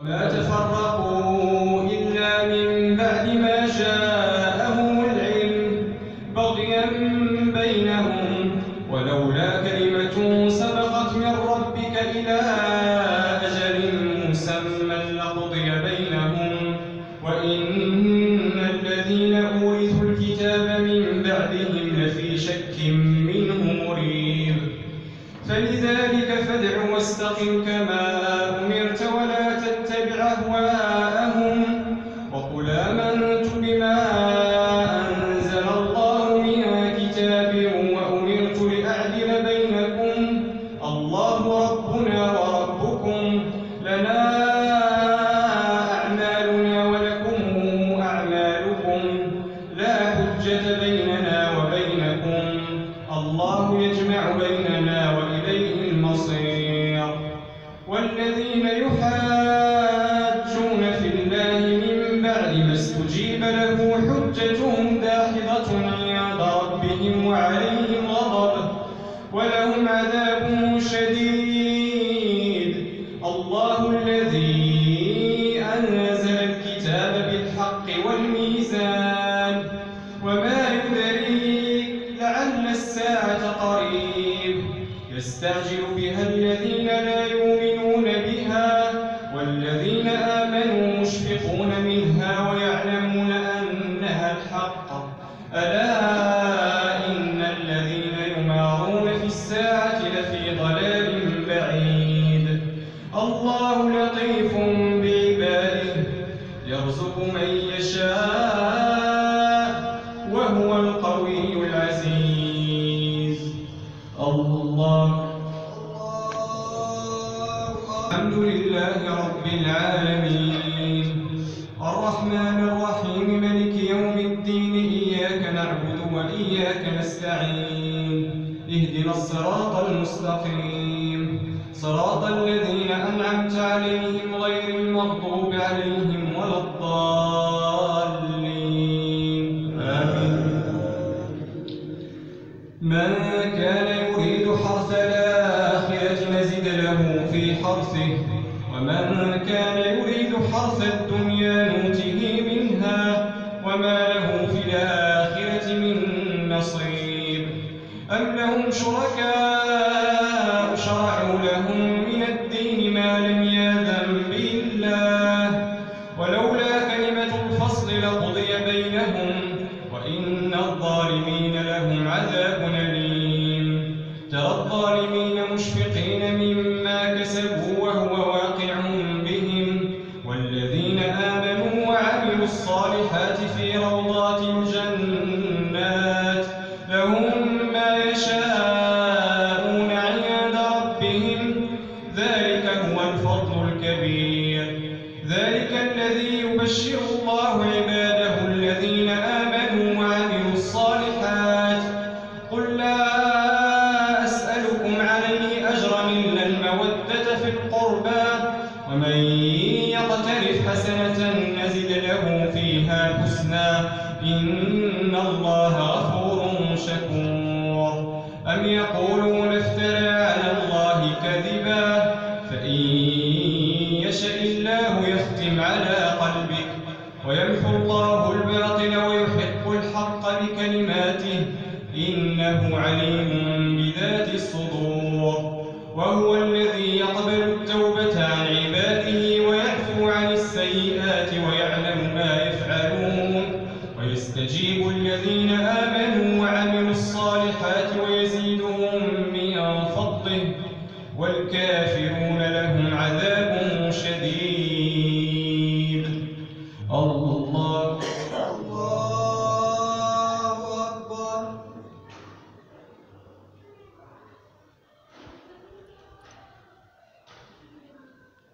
وما تفرقوا إلا من بعد ما جاءهم العلم بغيا بينهم ولولا كلمة سبقت من ربك إلى أجل مسمى لقضي بينهم وإن الذين أورثوا الكتاب من بعدهم لفي شك منه مريب فلذلك فادع واستقم كما أمرت ولا تتبع أهواءهم وقل آمنت بما أنزل الله من كتاب وأمرت لأعدل بينكم الله ربنا وربكم لنا أعمالنا ولكم أعمالكم لا حجة بيننا وبينكم الله يجمع بيننا وإليه المصير والذين يحاجون في الله من بعد ما استجيب له حجتهم داحضة عند ربهم وعليهم غضب ولهم عذاب شديد الله الذي أنزل الكتاب بالحق والميزان وما يدريك لعل الساعة قريب يستعجل بها الذين لا يؤمنون بها والذين آمنوا مشفقون منها ويعلمون أنها الحق ألا إن الذين يمارون في الساعة لفي ضلال بعيد الله لطيف بعباده يرزق من يشاء وهو القوي العزيز الله الحمد لله رب العالمين الرحمن الرحيم ملك يوم الدين إياك نعبد وإياك نستعين اهدنا الصراط المستقيم صراط الذين أنعمت عليهم غير المغضوب عليهم ولا الضالين آمين من كان يريد حرث الآخرة نزد له في حرثه ومن كان يريد حرث الدنيا نؤته منها وما له في الآخرة من نصيب أم لهم شركاء شرعوا لهم من الدين ما لم يأذن به الله ولولا كلمة الفصل لقضي بينهم وإن الظالمين لهم عذاب أليم ترى الظالمين مشفقين مما كسبوا وهو واقع بهم والذين آمنوا وعملوا الصالحات في روضات الجنات لهم ما يشاءون عند ربهم ذلك هو الفضل الكبير ذلك الذي يبشر الله عباده الذين آمنوا وعملوا الصالحات قل لا أسألكم عليه أجرا إلا المودة في القربى ومن يقترف حسنة نزد له فيها حسنا إن الله غفور شكور أم يقولون افترى على الله كذبا فإن يشاء الله يختم على قلبك ويمحو الله الباطل ويحق الحق بكلماته إنه عليم بذات الصدور وهو الذي يقبل التوبة عن عباده ويعفو عن السيئات ويعلم ما يفعلون ويستجيب الذين آمنوا